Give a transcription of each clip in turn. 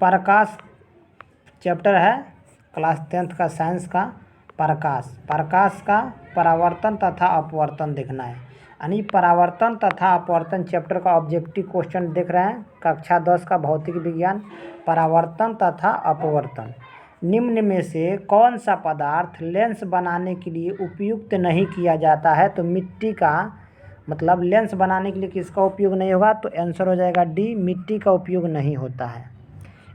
प्रकाश chapter है class 10th का science का। प्रकाश का परावर्तन तथा अपवर्तन देखना है। यानी परावर्तन तथा अपवर्तन चैप्टर का ऑब्जेक्टिव क्वेश्चन देख रहे हैं, कक्षा 10 का भौतिक विज्ञान, परावर्तन तथा अपवर्तन। निम्न में से कौन सा पदार्थ लेंस बनाने के लिए उपयुक्त नहीं किया जाता है? तो मिट्टी का, मतलब लेंस बनाने के लिए किसका उपयोग नहीं होगा? तो आंसर हो जाएगा डी, मिट्टी का उपयोग नहीं होता है।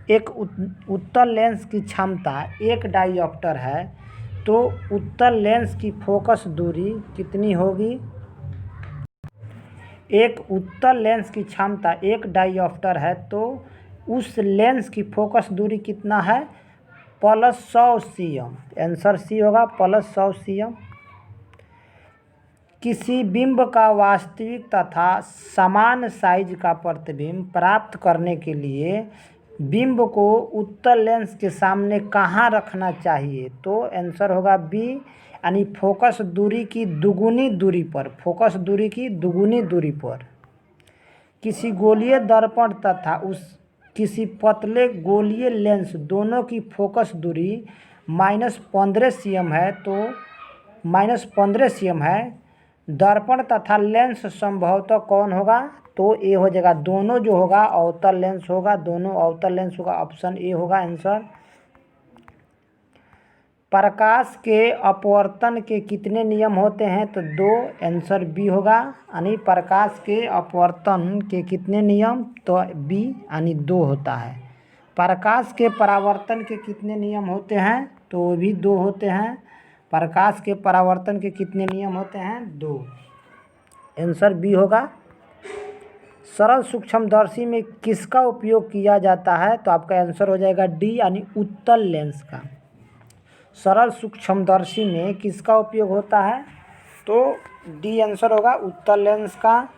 एक उत्तल लेंस की क्षमता 1 डायोप्टर है, तो उत्तल लेंस की फोकस दूरी कितनी होगी? एक उत्तल लेंस की क्षमता 1 डायोप्टर है, तो उस लेंस की फोकस दूरी कितना है? +100 cm। आंसर सी होगा +100 cm। किसी बिंब का वास्तविक तथा समान साइज का प्रतिबिंब प्राप्त करने के लिए बिंब को उत्तल लेंस के सामने कहाँ रखना चाहिए? तो आंसर होगा बी, यानी फोकस दूरी की दुगुनी दूरी पर। फोकस दूरी की दुगुनी दूरी पर। किसी गोलीय दर्पण तथा किसी पतले गोलीय लेंस दोनों की फोकस दूरी -15 cm है, तो -15 cm है। दर्पण तथा लेंस संभवतः कौन होगा? तो ए हो जाएगा, दोनों जो होगा अवतल लेंस होगा, दोनों अवतल लेंस होगा। ऑप्शन ए होगा आंसर। प्रकाश के अपवर्तन के कितने नियम होते हैं? तो 2, आंसर बी होगा। यानी प्रकाश के अपवर्तन के कितने नियम? तो बी, यानी 2 होता है। प्रकाश के परावर्तन के कितने नियम होते हैं? तो वो भी 2 होते हैं। प्रकाश के परावर्तन के कितने नियम होते हैं? 2। आंसर बी होगा। सरल सूक्ष्मदर्शी में किसका उपयोग किया जाता है? तो आपका आंसर हो जाएगा डी, यानी उत्तल लेंस का। सरल सूक्ष्मदर्शी में किसका उपयोग होता है? तो डी आंसर होगा, उत्तल लेंस का।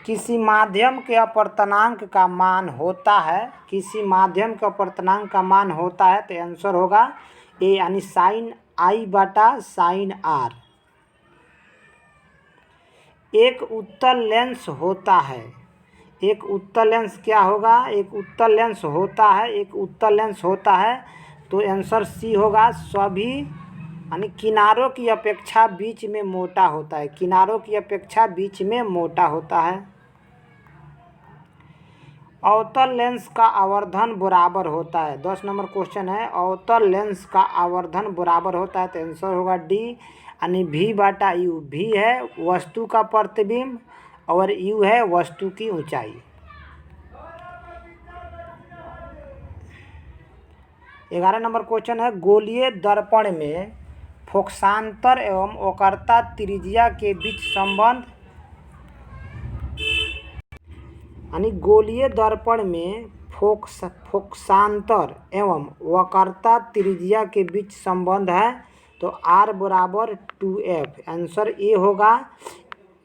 किसी माध्यम के अपवर्तनांक का मान होता है, किसी माध्यम के अपवर्तनांक का मान होता है, तो आंसर होगा ए, यानी sin I/sin R। एक उत्तल लेंस होता है, एक उत्तल लेंस क्या होगा? एक उत्तल लेंस होता है, एक उत्तल लेंस होता है, तो आंसर सी होगा, सभी यानी किनारों की अपेक्षा बीच में मोटा होता है। किनारों की अपेक्षा बीच में मोटा होता है। अवतल लेंस का आवर्धन बराबर होता है। 10 नंबर क्वेश्चन है, अवतल लेंस का आवर्धन बराबर होता है, तो आंसर होगा डी, यानी V/U। V है वस्तु का प्रतिबिंब और U है वस्तु की ऊंचाई। 11 नंबर क्वेश्चन है, गोलीय दर्पण में फोकसांतर एवं वक्रता त्रिज्या के बीच संबंध, यानी गोलीय दर्पण में फोकसांतर एवं वक्रता त्रिज्या के बीच संबंध है, तो R = 2f। आंसर ए होगा,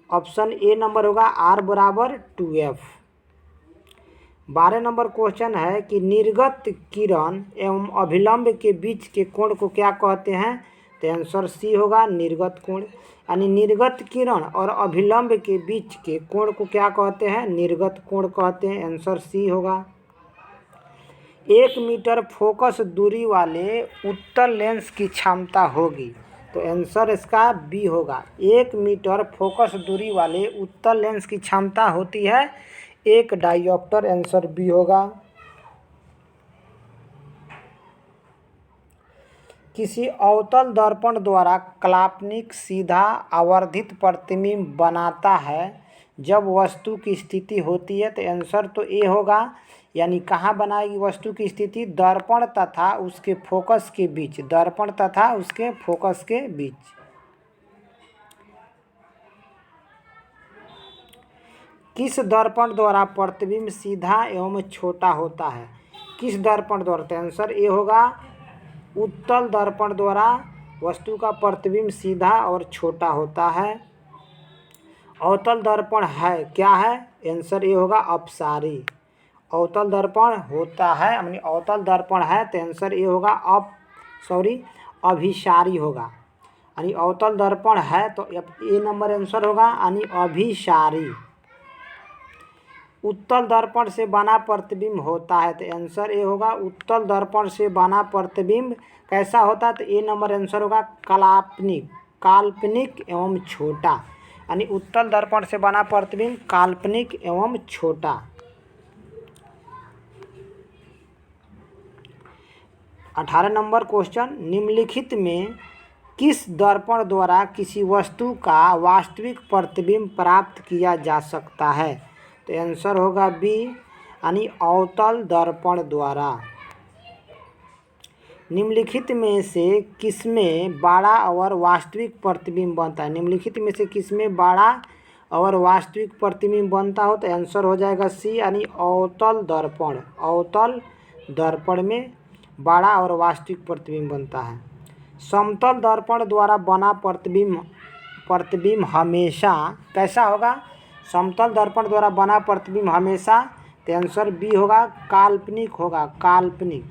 ऑप्शन ए नंबर होगा, R = 2f। 12 नंबर क्वेश्चन है कि निर्गत किरण एवं अभिलंब के बीच के कोण को क्या कहते हैं? तो आंसर सी होगा, निर्गत कोण। यानी निर्गत किरण और अभिलंब के बीच के कोण को क्या कहते हैं? निर्गत कोण कहते हैं। आंसर सी होगा। 1 मीटर फोकस दूरी वाले उत्तल लेंस की क्षमता होगी, तो आंसर इसका बी होगा। 1 मीटर फोकस दूरी वाले उत्तल लेंस की क्षमता होती है 1 डायोप्टर। आंसर बी होगा। किसी अवतल दर्पण द्वारा काल्पनिक सीधा आवर्धित प्रतिबिंब बनाता है जब वस्तु की स्थिति होती है, तो आंसर तो ए होगा। यानी कहाँ बनाएगी वस्तु की स्थिति? दर्पण तथा उसके फोकस के बीच। दर्पण तथा उसके फोकस के बीच। किस दर्पण द्वारा प्रतिबिंब सीधा एवं छोटा होता है? किस दर्पण द्वारा? तो आंसर ए होगा, उत्तल दर्पण द्वारा वस्तु का प्रतिबिंब सीधा और छोटा होता है। अवतल दर्पण है क्या है? आंसर ए होगा, अपसारी। अवतल दर्पण होता है, यानी अवतल दर्पण है, तो आंसर ए होगा, अभिसारी होगा। यानी अवतल दर्पण है तो ए नंबर आंसर होगा, यानी अभिसारी। उत्तल दर्पण से बना प्रतिबिंब होता है। तो आंसर ए होगा उत्तल दर्पण से बना प्रतिबिंब कैसा होता है। तो ए नंबर आंसर होगा काल्पनिक, काल्पनिक एवं छोटा। यानी उत्तल दर्पण से बना प्रतिबिंब काल्पनिक एवं छोटा। 18 नंबर क्वेश्चन, निम्नलिखित में किस दर्पण द्वारा किसी वस्तु का वास्तविक प्रतिबिंब प्राप्त किया जा सकता है। तो आंसर होगा बी, यानी अवतल दर्पण द्वारा। निम्नलिखित में से किसमें बड़ा और वास्तविक प्रतिबिंब बनता है। निम्नलिखित में से किसमें बड़ा और वास्तविक प्रतिबिंब बनता हो। तो आंसर हो जाएगा सी, यानी अवतल दर्पण। अवतल दर्पण में बड़ा और वास्तविक प्रतिबिंब बनता है। समतल दर्पण द्वारा बना प्रतिबिंब हमेशा कैसा होगा। समतल दर्पण द्वारा बना प्रतिबिंब हमेशा, तो आंसर बी होगा काल्पनिक होगा, काल्पनिक।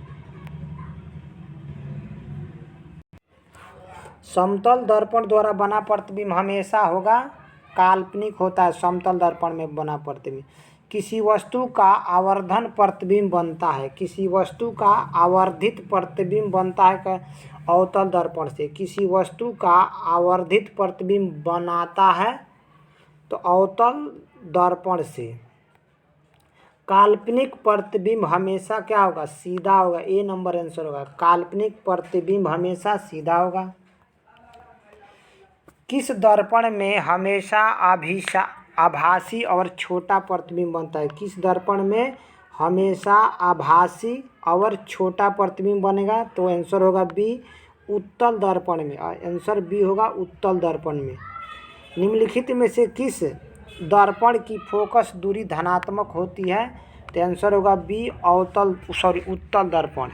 समतल दर्पण द्वारा बना प्रतिबिंब हमेशा होगा काल्पनिक होता है। समतल दर्पण में बना प्रतिबिंब। किसी वस्तु का आवर्धन प्रतिबिंब बनता है। किसी वस्तु का आवर्धित प्रतिबिंब बनता है अवतल दर्पण से। किसी वस्तु का आवर्धित प्रतिबिंब बनाता है तो अवतल दर्पण से। काल्पनिक प्रतिबिंब हमेशा क्या होगा, सीधा होगा। ए नंबर आंसर होगा, काल्पनिक प्रतिबिंब हमेशा सीधा होगा। किस दर्पण में हमेशा आभासी और छोटा प्रतिबिंब बनता है। किस दर्पण में हमेशा आभासी और छोटा प्रतिबिंब बनेगा। तो आंसर होगा बी, उत्तल दर्पण में। आंसर बी होगा उत्तल दर्पण में। निम्नलिखित में से किस दर्पण की फोकस दूरी धनात्मक होती है। तो आंसर होगा बी, उत्तल दर्पण।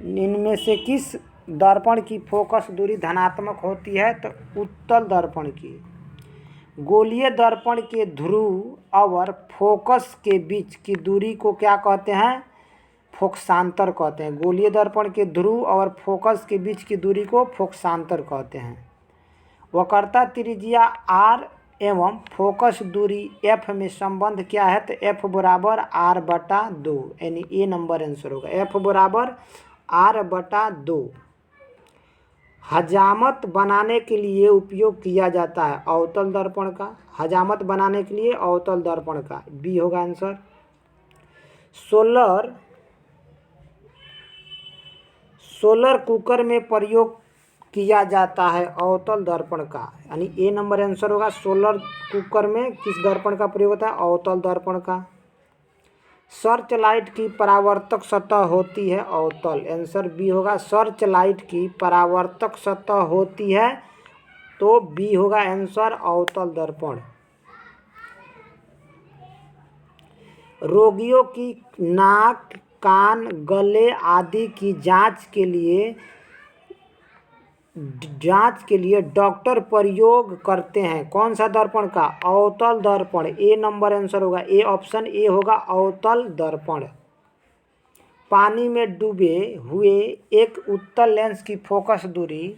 इनमें से किस दर्पण की फोकस दूरी धनात्मक होती है। तो उत्तल दर्पण की। गोलीय दर्पण के ध्रुव और फोकस के बीच की दूरी को क्या कहते हैं, फोकसांतर कहते हैं। गोलीय दर्पण के ध्रुव और फोकस के बीच की दूरी को फोकसांतर कहते हैं। वक्रता त्रिज्या r एवं फोकस दूरी f में संबंध क्या है। तो f बराबर r/2, यानी ए नंबर आंसर होगा। f बराबर r/2 हजामत बनाने के लिए उपयोग किया जाता है अवतल दर्पण का। हजामत बनाने के लिए अवतल दर्पण का, बी होगा आंसर। सोलर कुकर में प्रयोग किया जाता है अवतल दर्पण का, यानी ए नंबर आंसर होगा। सोलर कुकर में किस दर्पण का प्रयोग होता है, अवतल दर्पण का। सर्च लाइट की परावर्तक सतह होती है अवतल, आंसर बी होगा। सर्च लाइट की परावर्तक सतह होती है, तो बी होगा आंसर, अवतल दर्पण। रोगियों की नाक, कान, गले आदि की जांच के लिए डॉक्टर प्रयोग करते हैं कौन सा दर्पण का, अवतल दर्पण। ए नंबर आंसर होगा, ए ऑप्शन ए होगा अवतल दर्पण। पानी में डूबे हुए एक उत्तल लेंस की फोकस दूरी,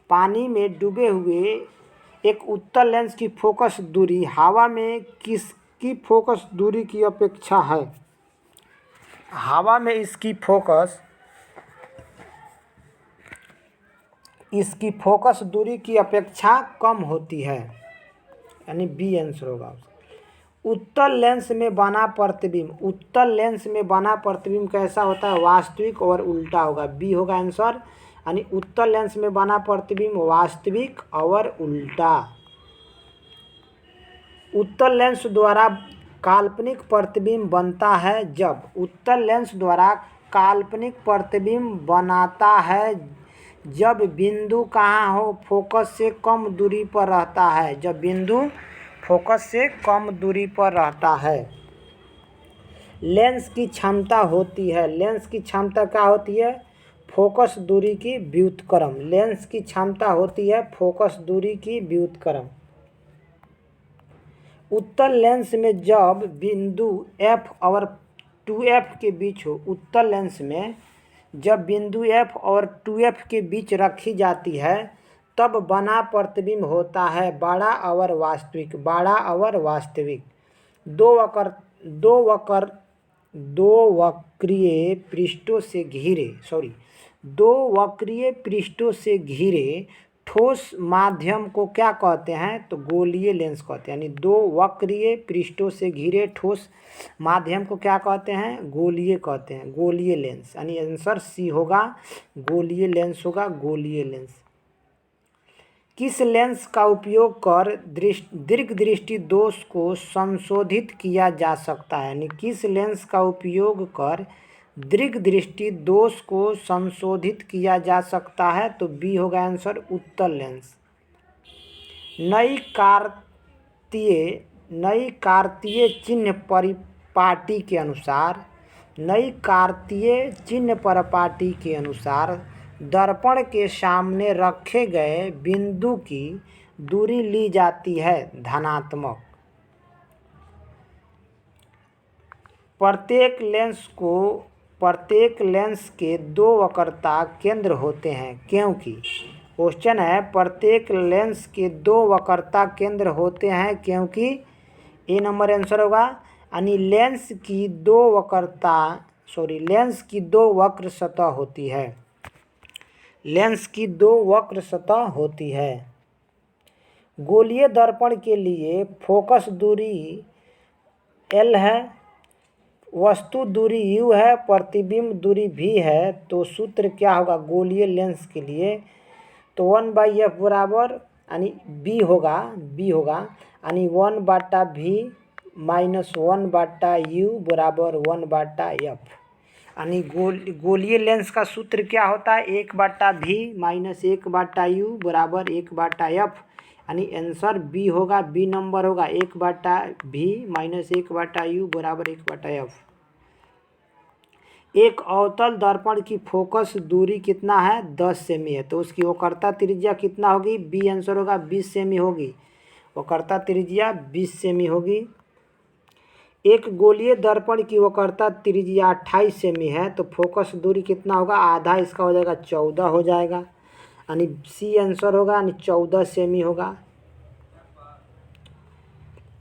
पानी में डूबे हुए एक उत्तल लेंस की फोकस दूरी हवा में किसकी फोकस दूरी की अपेक्षा है। हवा में इसकी फोकस दूरी की अपेक्षा कम होती है, यानी बी आंसर होगा। उत्तल लेंस में बना प्रतिबिंब, उत्तल लेंस में बना प्रतिबिंब कैसा होता है, वास्तविक और उल्टा होगा, बी होगा आंसर। यानी उत्तल लेंस में बना प्रतिबिंब वास्तविक और उल्टा। उत्तल लेंस द्वारा काल्पनिक प्रतिबिंब बनता है जब, उत्तल लेंस द्वारा काल्पनिक प्रतिबिंब बनाता है जब बिंदु कहाँ हो, फोकस से कम दूरी पर रहता है। जब बिंदु फोकस से कम दूरी पर रहता है। लेंस की क्षमता होती है, लेंस की क्षमता क्या होती है, फोकस दूरी की व्युत्क्रम। लेंस की क्षमता होती है फोकस दूरी की व्युत्क्रम। उत्तल लेंस में जब बिंदु F और 2F के बीच हो, उत्तल लेंस में जब बिंदु F और 2F के बीच रखी जाती है तब बना प्रतिबिंब होता है बड़ा और वास्तविक। बड़ा और वास्तविक। दो वक्रीय पृष्ठों से घिरे ठोस माध्यम को क्या कहते हैं? तो गोलीय लेंस कहते हैं। यानी दो वक्रीय पृष्ठों से घिरे ठोस माध्यम को क्या कहते हैं? गोलीय कहते हैं, गोलीय लेंस। यानी आंसर सी होगा, गोलीय लेंस होगा, गोलीय लेंस। किस लेंस का उपयोग कर दीर्घ दृष्टि दोष को संशोधित किया जा सकता है? यानी किस लेंस का उपयोग कर दीर्घ दृष्टि दोष को संशोधित किया जा सकता है? तो बी होगा आंसर, उत्तल लेंस। नई कार्तीय चिन्ह परिपाटी के अनुसार दर्पण के सामने रखे गए बिंदु की दूरी ली जाती है धनात्मक। प्रत्येक लेंस के दो वक्रता केंद्र होते हैं क्योंकि क्वेश्चन है प्रत्येक लेंस के दो वक्रता केंद्र होते हैं क्योंकि ए नंबर आंसर होगा। यानी लेंस की दो वक्र सतह होती है। लेंस की दो वक्र सतह होती है। गोलीय दर्पण के लिए फोकस दूरी L है, वस्तु दूरी U है, प्रतिबिंब दूरी V है। तो सूत्र क्या होगा गोलीय लेंस के लिए? तो 1/f बराबर यानी B होगा यानी 1/v माइनस 1/u बराबर 1/f। यानी गोलीय लेंस का सूत्र क्या होता है? 1/v माइनस 1/u बराबर 1/f। यानी आंसर बी होगा, बी नंबर होगा 1/v माइनस 1/u बराबर 1/f। एक अवतल दर्पण की फोकस दूरी कितना है? 10 सेमी है। तो उसकी वक्रता त्रिज्या कितना होगी? बी आंसर होगा, 20 सेमी होगी। वक्रता त्रिज्या 20 सेमी होगी। एक गोलीय दर्पण की वक्रता त्रिज्या 28 सेमी है। तो फोकस दूरी कितना होगा? आधा इसका हो जाएगा, 14 हो जाएगा। यानी सी आंसर होगा, यानी 14 सेमी होगा।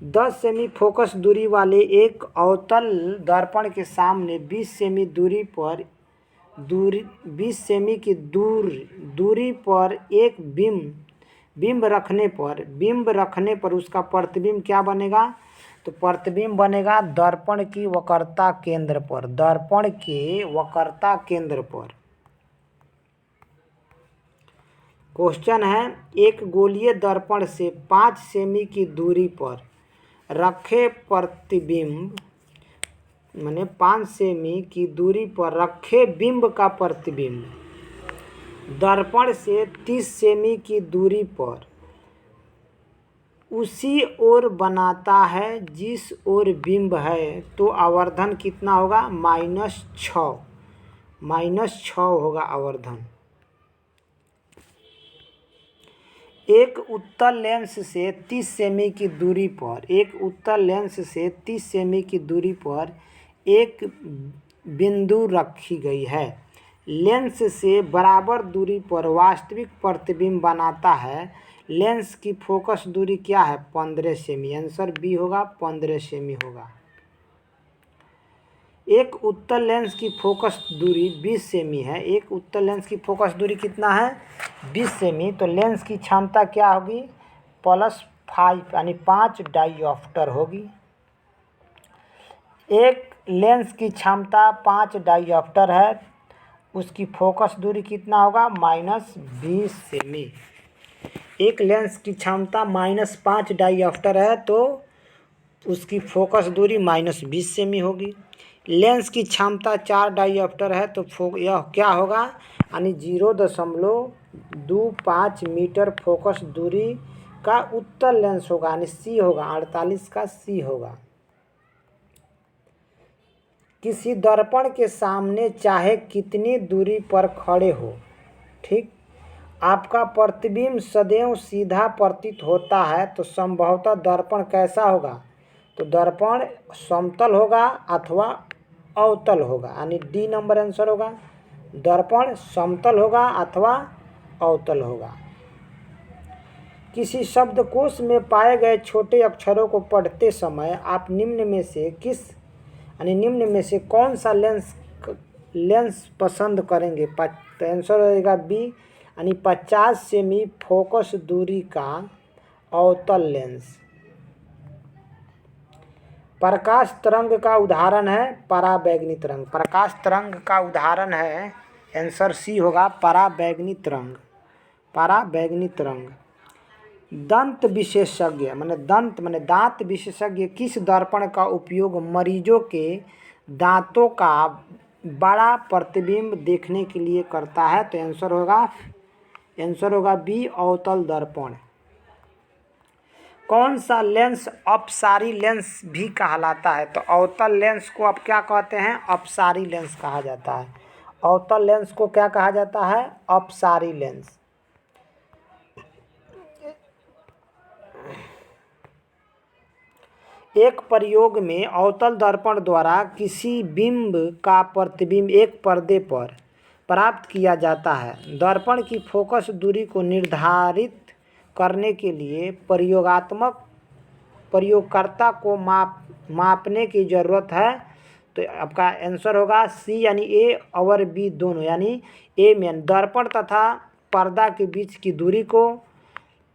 10 सेमी फोकस दूरी वाले एक अवतल दर्पण के सामने 20 सेमी की दूरी पर एक बिंब रखने पर उसका प्रतिबिंब क्या बनेगा? तो प्रतिबिंब बनेगा दर्पण की वक्रता केंद्र पर। दर्पण के वक्रता केंद्र पर। क्वेश्चन है एक गोलीय दर्पण से 5 सेमी की दूरी पर रखे प्रतिबिंब माने 5 सेमी की दूरी पर रखे बिंब का प्रतिबिंब दर्पण से 30 सेमी की दूरी पर उसी ओर बनाता है जिस ओर बिंब है। तो आवर्धन कितना होगा? -6 होगा आवर्धन। एक उत्तल लेंस से 30 सेमी की दूरी पर एक बिंदु रखी गई है। लेंस से बराबर दूरी पर वास्तविक प्रतिबिंब बनाता है। लेंस की फोकस दूरी क्या है? 15 सेमी। आंसर बी होगा, 15 सेमी होगा। एक उत्तल लेंस की फोकस दूरी 20 सेमी है। एक उत्तल लेंस की फोकस दूरी कितना है? 20 सेमी। तो लेंस की क्षमता क्या होगी? +5 यानी 5 डाईऑप्टर होगी। एक लेंस की क्षमता 5 डाईऑप्टर है, उसकी फोकस दूरी कितना होगा? -20 सेमी। एक लेंस की क्षमता -5 डाईऑप्टर है तो उसकी फोकस दूरी -20 सेमी होगी। लेंस की क्षमता 4 डाईऑप्टर है तो यह क्या होगा? यानी 0.25 मीटर फोकस दूरी का उत्तल लेंस होगा। यानी सी होगा, 48 का सी होगा। किसी दर्पण के सामने चाहे कितनी दूरी पर खड़े हो, ठीक, आपका प्रतिबिंब सदैव सीधा प्रतीत होता है तो संभवतः दर्पण कैसा होगा? तो दर्पण समतल होगा अथवा अवतल होगा। यानी डी नंबर आंसर होगा, दर्पण समतल होगा अथवा अवतल होगा। किसी शब्दकोश में पाए गए छोटे अक्षरों को पढ़ते समय आप निम्न में से कौन सा लेंस पसंद करेंगे? तो आंसर हो जाएगा बी, यानी 50 सेमी फोकस दूरी का अवतल लेंस। प्रकाश तरंग का उदाहरण है पराबैंगनी तरंग। प्रकाश तरंग का उदाहरण है, आंसर सी होगा पराबैंगनी तरंग। पराबैंगनी तरंग। दंत विशेषज्ञ माने दांत विशेषज्ञ किस दर्पण का उपयोग मरीजों के दांतों का बड़ा प्रतिबिंब देखने के लिए करता है? तो आंसर होगा बी, अवतल दर्पण। कौन सा लेंस अपसारी लेंस भी कहलाता है? तो अवतल लेंस को आप क्या कहते हैं? अपसारी लेंस कहा जाता है। अवतल लेंस को क्या कहा जाता है? अपसारी लेंस। एक प्रयोग में अवतल दर्पण द्वारा किसी बिंब का प्रतिबिंब एक पर्दे पर प्राप्त किया जाता है। दर्पण की फोकस दूरी को निर्धारित करने के लिए प्रयोगकर्ता को मापने की ज़रूरत है। तो आपका आंसर होगा सी, यानी ए और बी दोनों, यानी ए में दर्पण तथा पर्दा के बीच की दूरी को,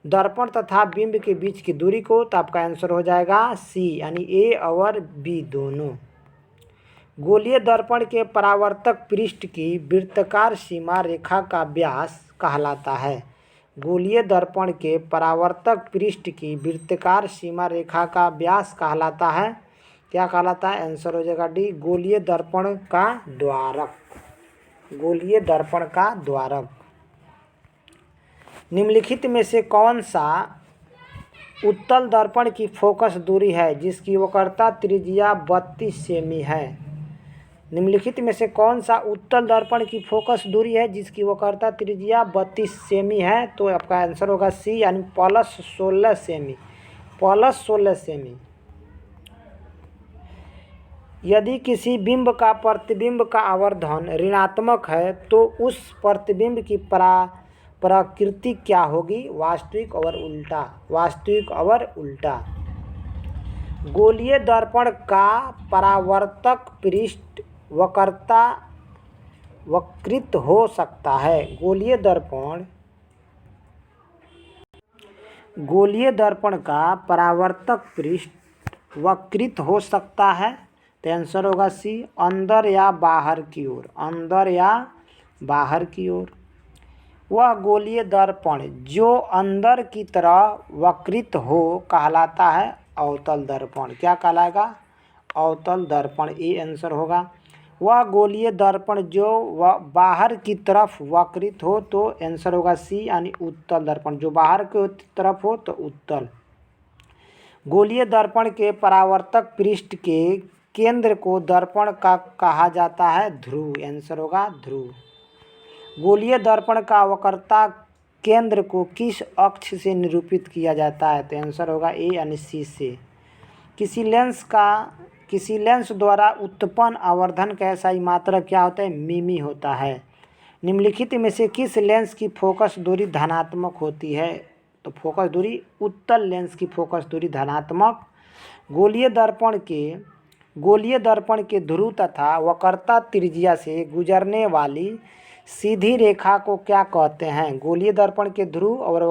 दर्पण तथा बिंब के बीच की दूरी को। तो आपका आंसर हो जाएगा सी, यानी ए और बी दोनों। गोलीय दर्पण के परावर्तक पृष्ठ की वृत्ताकार सीमा रेखा का व्यास कहलाता है। गोलीय दर्पण के परावर्तक पृष्ठ की वृत्ताकार सीमा रेखा का व्यास कहलाता है, क्या कहलाता है? आंसर हो जाएगा डी, गोलीय दर्पण का द्वारक। गोलीय दर्पण का द्वारक। निम्नलिखित में से कौन सा उत्तल दर्पण की फोकस दूरी है जिसकी वक्रता त्रिज्या 32 सेमी है? निम्नलिखित में से कौन सा उत्तल दर्पण की फोकस दूरी है जिसकी वक्रता त्रिज्या 32 सेमी है? तो आपका आंसर होगा सी, यानी प्लस 16 सेमी। Plus 16 semi. यदि किसी बिंब का प्रतिबिंब का आवर्धन ऋणात्मक है तो उस प्रतिबिंब की प्रकृति क्या होगी? वास्तविक और उल्टा। वास्तविक और उल्टा। गोलीय दर्पण का परावर्तक पृष्ठ वक्रित हो सकता है। गोलीय दर्पण का परावर्तक पृष्ठ वक्रित हो सकता है। तो आंसर होगा सी, अंदर या बाहर की ओर। अंदर या बाहर की ओर। वह गोलीय दर्पण जो अंदर की तरह वक्रित हो कहलाता है अवतल दर्पण। क्या कहलाएगा? अवतल दर्पण। ये आंसर होगा। वह गोलीय दर्पण जो बाहर की तरफ वक्रित हो, तो आंसर होगा सी, यानी उत्तल दर्पण। जो बाहर की तरफ हो तो उत्तल। गोलीय दर्पण के परावर्तक पृष्ठ के केंद्र को दर्पण का कहा जाता है ध्रुव। आंसर होगा ध्रुव। गोलीय दर्पण का वक्रता केंद्र को किस अक्ष से निरूपित किया जाता है? तो आंसर होगा ए, यानी सी से। किसी लेंस द्वारा उत्पन्न आवर्धन का एसआई मात्रक क्या होता है? मिमी होता है। निम्नलिखित में से किस लेंस की फोकस दूरी धनात्मक होती है? तो फोकस दूरी, उत्तल लेंस की फोकस दूरी धनात्मक। गोलीय दर्पण के ध्रुव तथा वक्रता त्रिज्या से गुजरने वाली सीधी रेखा को क्या कहते हैं? गोलीय दर्पण के ध्रुव और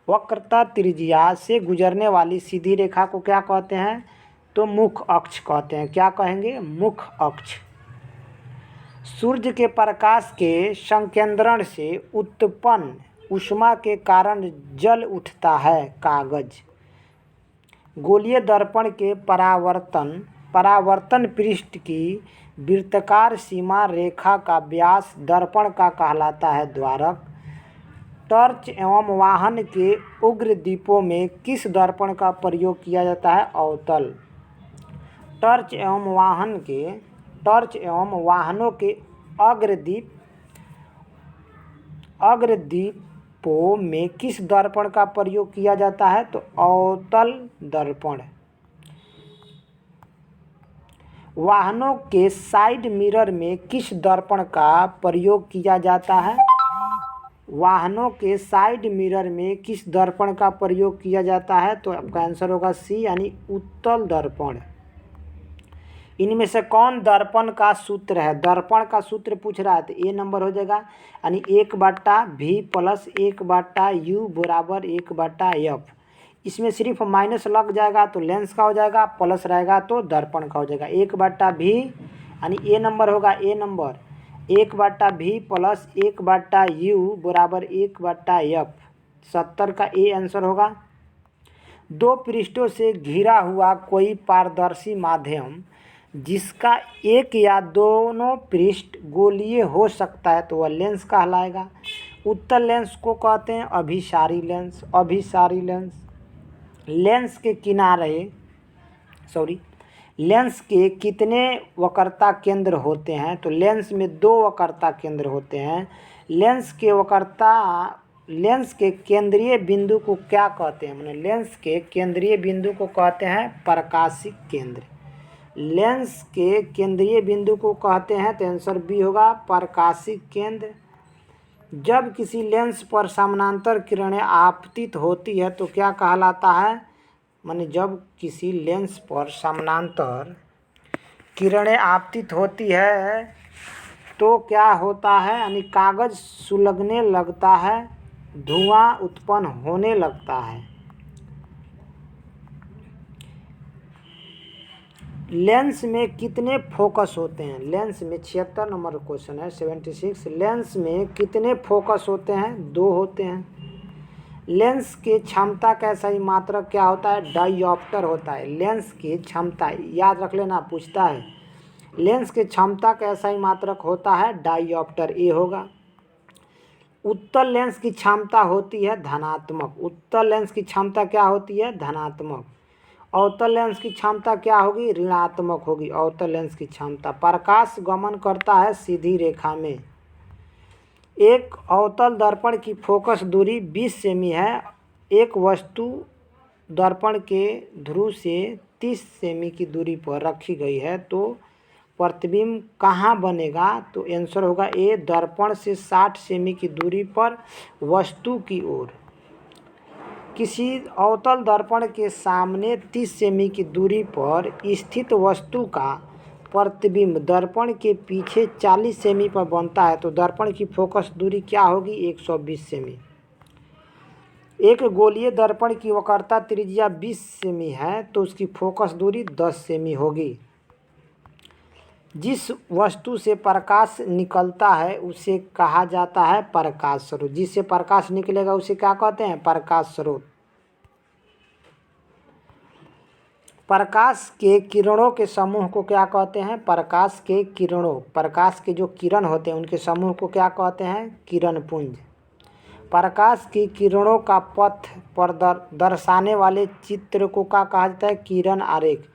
वक्रता त्रिज्या से गुजरने वाली सीधी रेखा को क्या कहते हैं? तो मुख अक्ष कहते हैं। क्या कहेंगे? मुख अक्ष। सूर्य के प्रकाश के संकेंद्रण से उत्पन्न ऊष्मा के कारण जल उठता है कागज। गोलीय दर्पण के परावर्तन पृष्ठ की वृत्ताकार सीमा रेखा का व्यास दर्पण का कहलाता है द्वारक। टॉर्च एवं वाहन के उग्र दीपों में किस दर्पण का प्रयोग किया जाता है? अवतल। टॉर्च एवं वाहनों के अग्रदीपों में किस दर्पण का प्रयोग किया जाता है? तो अवतल दर्पण। वाहनों के साइड मिरर में किस दर्पण का प्रयोग किया जाता है? वाहनों के साइड मिरर में किस दर्पण का प्रयोग किया जाता है? तो आपका आंसर होगा सी, यानी उत्तल दर्पण। इनमें से कौन दर्पण का सूत्र है? दर्पण का सूत्र पूछ रहा है तो ए नंबर हो जाएगा, यानी 1/v प्लस 1/u बराबर 1/f। इसमें सिर्फ माइनस लग जाएगा तो लेंस का हो जाएगा, प्लस रहेगा तो दर्पण का हो जाएगा। 1/v यानी ए नंबर होगा, ए नंबर 1/v प्लस 1/u बराबर 1/f। 70 का ए आंसर होगा। दो पृष्ठों से घिरा हुआ कोई पारदर्शी माध्यम जिसका एक या दोनों पृष्ठ गोलीय हो सकता है तो वह लेंस कहलाएगा। उत्तल लेंस को कहते हैं अभिसारी लेंस। अभिसारी लेंस। लेंस के लेंस के कितने वक्रता केंद्र होते हैं? तो लेंस में 2 वक्रता केंद्र होते हैं। लेंस के केंद्रीय बिंदु को क्या कहते हैं? माने लेंस के केंद्रीय बिंदु को कहते हैं प्रकाशिक केंद्र। लेंस के केंद्रीय बिंदु को कहते हैं तो आंसर बी होगा, प्रकाशिक केंद्र। जब किसी लेंस पर समानांतर किरणें आपतित होती है तो क्या कहलाता है? माने जब किसी लेंस पर समानांतर किरणें आपतित होती है तो क्या होता है? यानी कागज सुलगने लगता है, धुआं उत्पन्न होने लगता है। लेंस में कितने फोकस होते हैं? लेंस में 76 नंबर क्वेश्चन है, 76। लेंस में कितने फोकस होते हैं? 2 होते हैं। लेंस की क्षमता का सही मात्रक क्या होता है? डायोप्टर होता है। लेंस की क्षमता याद रख लेना, पूछता है। लेंस की क्षमता का सही मात्रक होता है डायोप्टर, ए होगा। उत्तल लेंस की क्षमता होती है धनात्मक। उत्तल लेंस की क्षमता क्या होती है? धनात्मक। अवतल लेंस की क्षमता क्या होगी? ऋणात्मक होगी। अवतल लेंस की क्षमता। प्रकाश गमन करता है सीधी रेखा में। एक अवतल दर्पण की फोकस दूरी 20 सेमी है। एक वस्तु दर्पण के ध्रुव से 30 सेमी की दूरी पर रखी गई है तो प्रतिबिंब कहाँ बनेगा? तो आंसर होगा ए, दर्पण से 60 सेमी की दूरी पर वस्तु की ओर। किसी अवतल दर्पण के सामने 30 सेमी की दूरी पर स्थित वस्तु का प्रतिबिंब दर्पण के पीछे 40 सेमी पर बनता है तो दर्पण की फोकस दूरी क्या होगी? 120 सेमी। एक गोलीय दर्पण की वक्रता त्रिज्या 20 सेमी है तो उसकी फोकस दूरी 10 सेमी होगी। जिस वस्तु से प्रकाश निकलता है उसे कहा जाता है प्रकाश स्रोत। जिससे प्रकाश निकलेगा उसे क्या कहते हैं? प्रकाश स्रोत। प्रकाश के किरणों के समूह को क्या कहते हैं? प्रकाश के किरणों। प्रकाश के जो किरण होते हैं उनके समूह को क्या कहते हैं? किरण पुंज। प्रकाश की किरणों का पथ पर दर्शाने वाले चित्र को क्या कहा जाता है? किरण आरेख।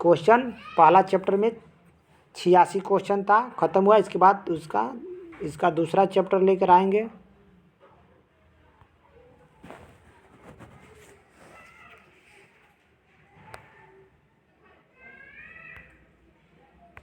क्वेश्चन पहला चैप्टर में 86 क्वेश्चन था, खत्म हुआ। इसके बाद इसका दूसरा चैप्टर लेकर आएंगे।